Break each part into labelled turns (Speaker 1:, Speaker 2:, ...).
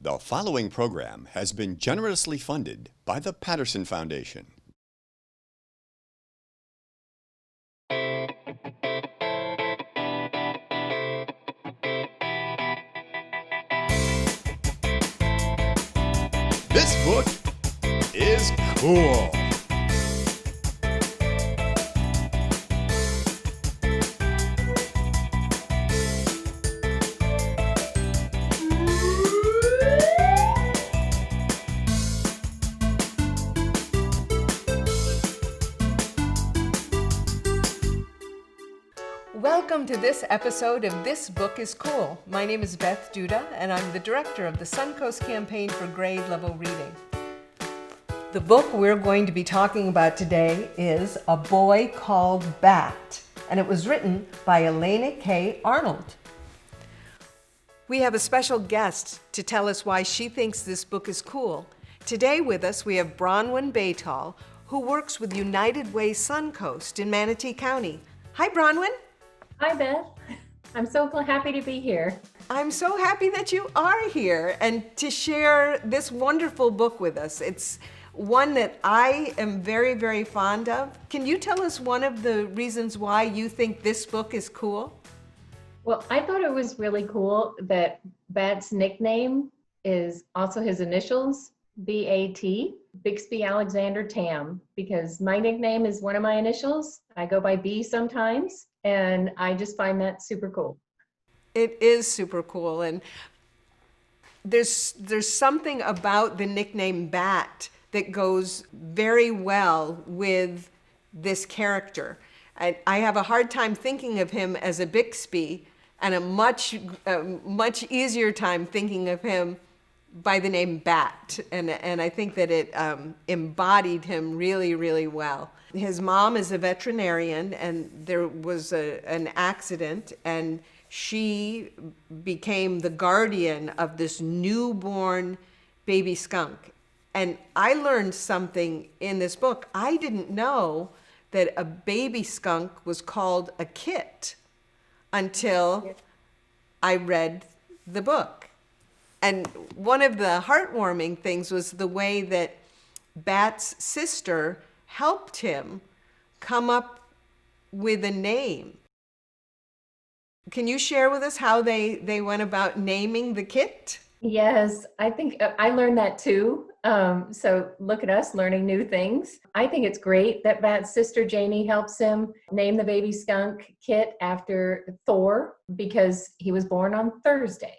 Speaker 1: The following program has been generously funded by the Patterson Foundation. This book is cool.
Speaker 2: Welcome to this episode of This Book is Cool. My name is Beth Duda, and I'm the director of the Suncoast Campaign for grade level reading. The book we're going to be talking about today is A Boy Called Bat, and it was written by Elana K. Arnold. We have a special guest to tell us why she thinks this book is cool. Today with us we have Bronwyn Beightol, who works with United Way Suncoast in Manatee County. Hi, Bronwyn.
Speaker 3: Hi, Beth. I'm so happy to be here.
Speaker 2: I'm so happy that you are here and to share this wonderful book with us. It's one that I am very, very fond of. Can you tell us one of the reasons why you think this book is cool?
Speaker 3: Well, I thought it was really cool that Bat's nickname is also his initials, B-A-T, Bixby Alexander Tam, because my nickname is one of my initials. I go by B sometimes, and I just find that super cool.
Speaker 2: It is super cool, and there's something about the nickname Bat that goes very well with this character. I have a hard time thinking of him as a Bixby, and a much easier time thinking of him by the name Bat, and I think that it embodied him really, really well. His mom is a veterinarian, and there was an accident, and she became the guardian of this newborn baby skunk. And I learned something in this book. I didn't know that a baby skunk was called a kit until I read the book. And one of the heartwarming things was the way that Bat's sister helped him come up with a name. Can you share with us how they went about naming the kit?
Speaker 3: Yes, I think I learned that too. So look at us learning new things. I think it's great that Bat's sister Janie helps him name the baby skunk Kit after Thor because he was born on Thursday.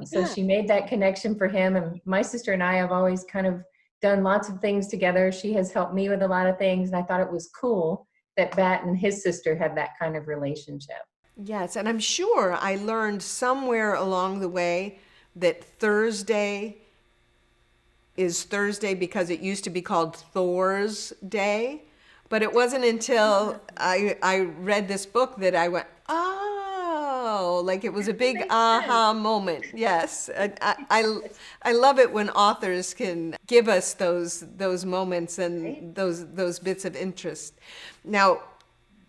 Speaker 3: So she made that connection for him, and my sister and I have always kind of done lots of things together. She has helped me with a lot of things, and I thought it was cool that Bat and his sister had that kind of relationship.
Speaker 2: Yes, and I'm sure I learned somewhere along the way that Thursday is Thursday because it used to be called Thor's Day, but it wasn't until I read this book that I went, oh, like it was a big aha moment. Yes, I love it when authors can give us those moments and those bits of interest. Now,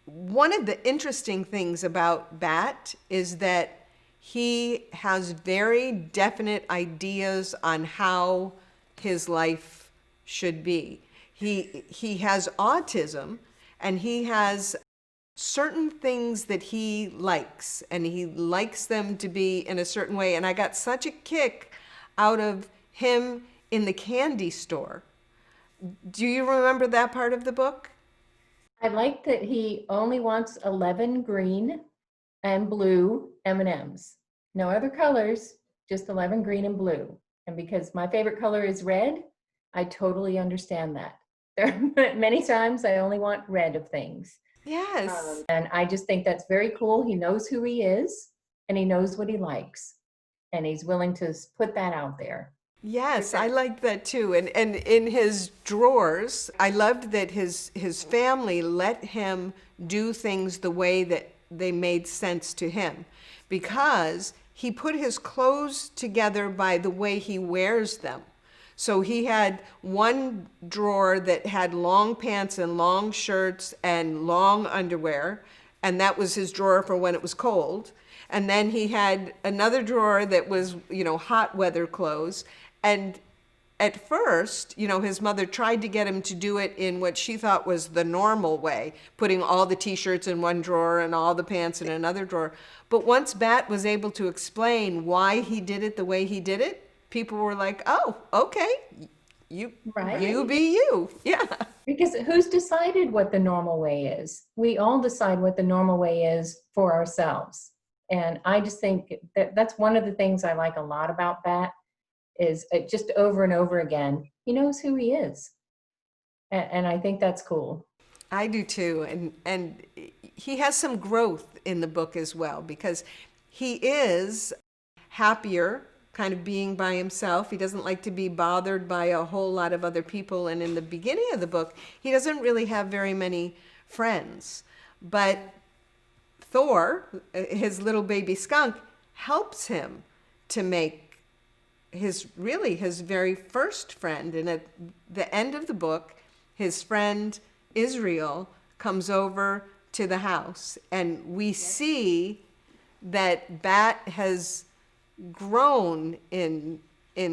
Speaker 2: one of the interesting things about Bat is that he has very definite ideas on how his life should be. He has autism, and he has certain things that he likes, and he likes them to be in a certain way. And I got such a kick out of him in the candy store. Do you remember that part of the book?
Speaker 3: I like that he only wants 11 green and blue M&Ms. No other colors, just 11 green and blue. And because my favorite color is red, I totally understand that. There are many times I only want red of things.
Speaker 2: Yes.
Speaker 3: And I just think that's very cool. He knows who he is, and he knows what he likes, and he's willing to put that out there.
Speaker 2: Yes, I like that too. And in his drawers, I loved that his family let him do things the way that they made sense to him, because he put his clothes together by the way he wears them. So he had one drawer that had long pants and long shirts and long underwear, and that was his drawer for when it was cold. And then he had another drawer that was, hot weather clothes. And at first, his mother tried to get him to do it in what she thought was the normal way, putting all the t-shirts in one drawer and all the pants in another drawer. But once Bat was able to explain why he did it the way he did it, people were like, oh, okay, you be you. Yeah.
Speaker 3: Because who's decided what the normal way is? We all decide what the normal way is for ourselves. And I just think that that's one of the things I like a lot about Bat, is just over and over again, he knows who he is. And I think that's cool.
Speaker 2: I do too. And he has some growth in the book as well, because he is happier kind of being by himself. He doesn't like to be bothered by a whole lot of other people. And in the beginning of the book, he doesn't really have very many friends. But Thor, his little baby skunk, helps him to make his very first friend. And at the end of the book, his friend Israel comes over to the house, and we see that Bat has grown in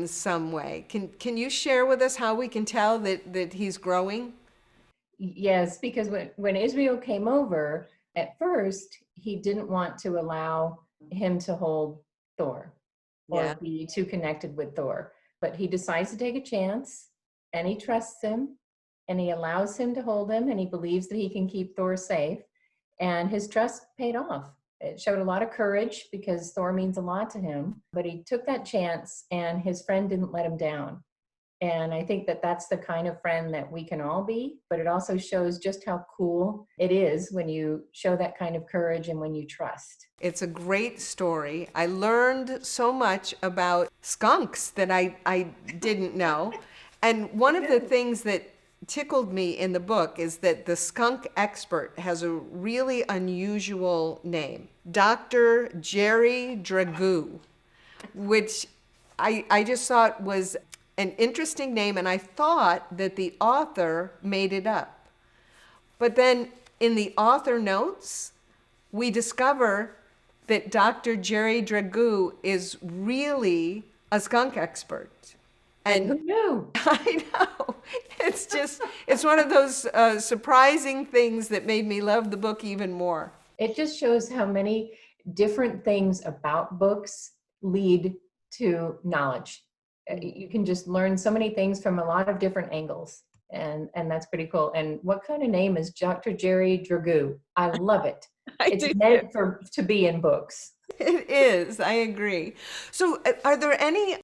Speaker 2: some way. Can you share with us how we can tell that he's growing?
Speaker 3: Yes, because when Israel came over, at first, he didn't want to allow him to hold Thor or be too connected with Thor. But he decides to take a chance, and he trusts him, and he allows him to hold him, and he believes that he can keep Thor safe. And his trust paid off. It showed a lot of courage, because Thor means a lot to him. But he took that chance, and his friend didn't let him down. And I think that that's the kind of friend that we can all be, but it also shows just how cool it is when you show that kind of courage and when you trust.
Speaker 2: It's a great story. I learned so much about skunks that I didn't know. And one of the things that tickled me in the book is that the skunk expert has a really unusual name, Dr. Jerry Dragoo, which I just thought was an interesting name, and I thought that the author made it up. But then in the author notes, we discover that Dr. Jerry Dragoo is really a skunk expert. And
Speaker 3: who knew?
Speaker 2: I know. It's one of those surprising things that made me love the book even more.
Speaker 3: It just shows how many different things about books lead to knowledge. You can just learn so many things from a lot of different angles, and that's pretty cool. And what kind of name is Dr. Jerry Dragoo? I love it. It's meant to be in books.
Speaker 2: It is. I agree. So are there any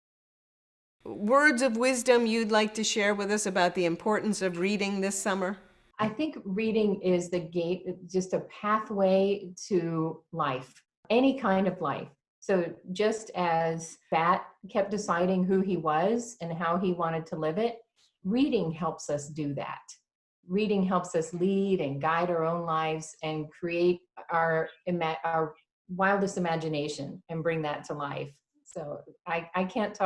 Speaker 2: words of wisdom you'd like to share with us about the importance of reading this summer?
Speaker 3: I think reading is the gate, just a pathway to life, any kind of life. So just as Bat kept deciding who he was and how he wanted to live it, reading helps us do that. Reading helps us lead and guide our own lives and create our wildest imagination and bring that to life. So I can't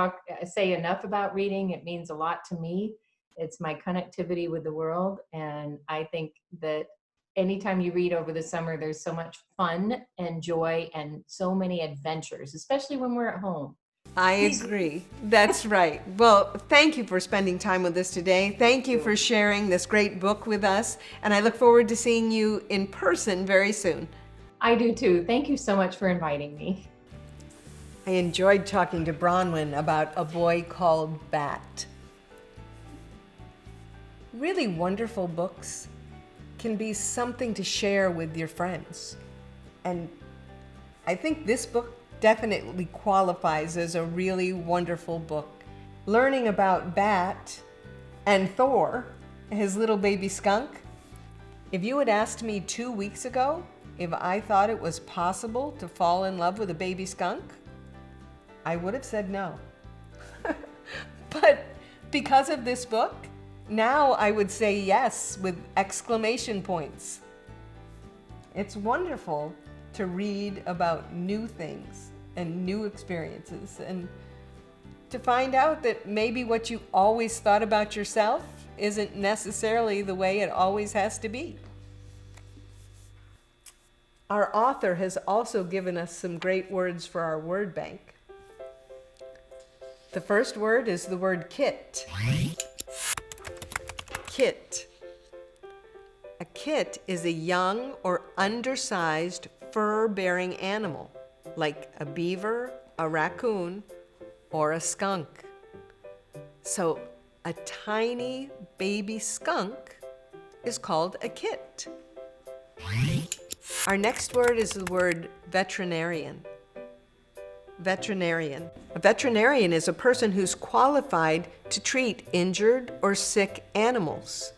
Speaker 3: say enough about reading. It means a lot to me. It's my connectivity with the world. And I think that anytime you read over the summer, there's so much fun and joy and so many adventures, especially when we're at home.
Speaker 2: I agree. That's right. Well, thank you for spending time with us today. Thank you for sharing this great book with us. And I look forward to seeing you in person very soon.
Speaker 3: I do too. Thank you so much for inviting me.
Speaker 2: I enjoyed talking to Bronwyn about A Boy Called Bat. Really wonderful books can be something to share with your friends. And I think this book definitely qualifies as a really wonderful book. Learning about Bat and Thor, his little baby skunk. If you had asked me 2 weeks ago if I thought it was possible to fall in love with a baby skunk, I would have said no. But because of this book, now I would say yes with exclamation points. It's wonderful to read about new things and new experiences, and to find out that maybe what you always thought about yourself isn't necessarily the way it always has to be. Our author has also given us some great words for our word bank. The first word is the word kit. Kit. A kit is a young or undersized fur-bearing animal, like a beaver, a raccoon, or a skunk. So a tiny baby skunk is called a kit. Our next word is the word veterinarian. Veterinarian. A veterinarian is a person who's qualified to treat injured or sick animals.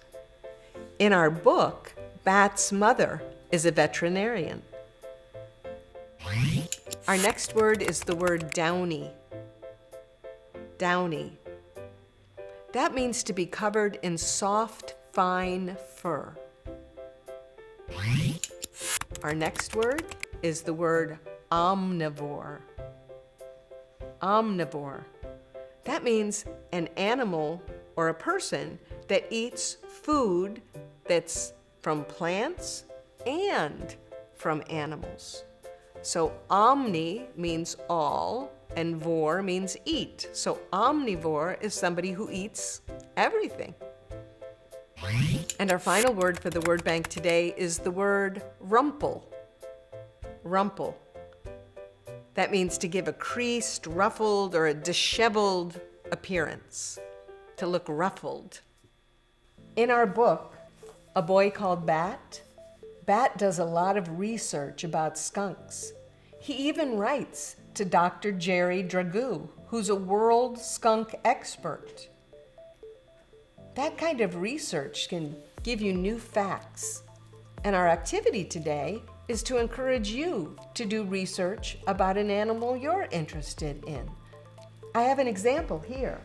Speaker 2: In our book, Bat's mother is a veterinarian. Our next word is the word downy. Downy. That means to be covered in soft, fine fur. Our next word is the word omnivore. Omnivore. That means an animal or a person that eats food that's from plants and from animals. So omni means all and vor means eat. So omnivore is somebody who eats everything. And our final word for the word bank today is the word rumple. Rumple. That means to give a creased, ruffled, or a disheveled appearance, to look ruffled. In our book, A Boy Called Bat, Bat does a lot of research about skunks. He even writes to Dr. Jerry Dragoo, who's a world skunk expert. That kind of research can give you new facts. And our activity today is to encourage you to do research about an animal you're interested in. I have an example here.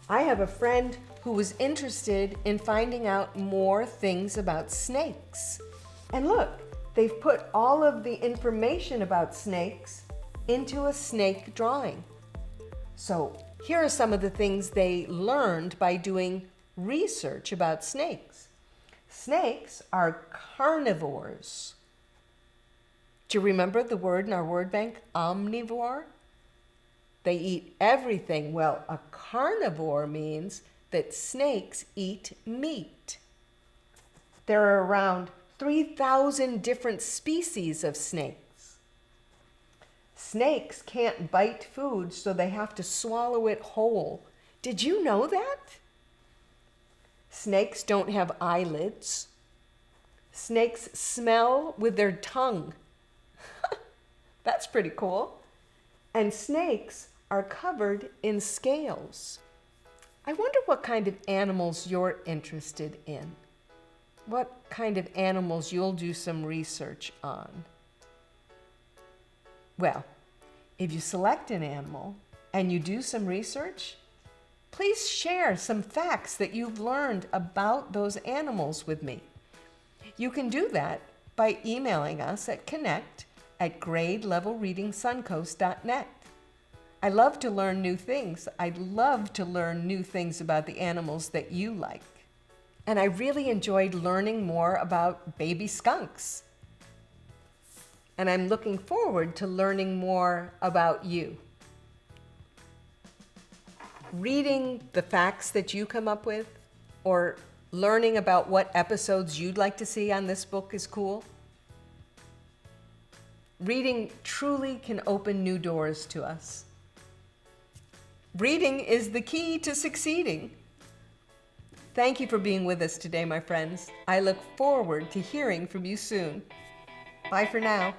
Speaker 2: I have a friend who was interested in finding out more things about snakes. And look, they've put all of the information about snakes into a snake drawing. So here are some of the things they learned by doing research about snakes. Snakes are carnivores. Do you remember the word in our word bank, omnivore? They eat everything. Well, a carnivore means that snakes eat meat. There are around 3,000 different species of snakes. Snakes can't bite food, so they have to swallow it whole. Did you know that? Snakes don't have eyelids. Snakes smell with their tongue. That's pretty cool. And snakes are covered in scales. I wonder what kind of animals you're interested in. What kind of animals you'll do some research on. Well, if you select an animal and you do some research, please share some facts that you've learned about those animals with me. You can do that by emailing us at connect@grade-level-reading-suncoast.net. I love to learn new things. I'd love to learn new things about the animals that you like. And I really enjoyed learning more about baby skunks. And I'm looking forward to learning more about you. Reading the facts that you come up with, or learning about what episodes you'd like to see on this book is cool. Reading truly can open new doors to us. Reading is the key to succeeding. Thank you for being with us today, my friends. I look forward to hearing from you soon. Bye for now.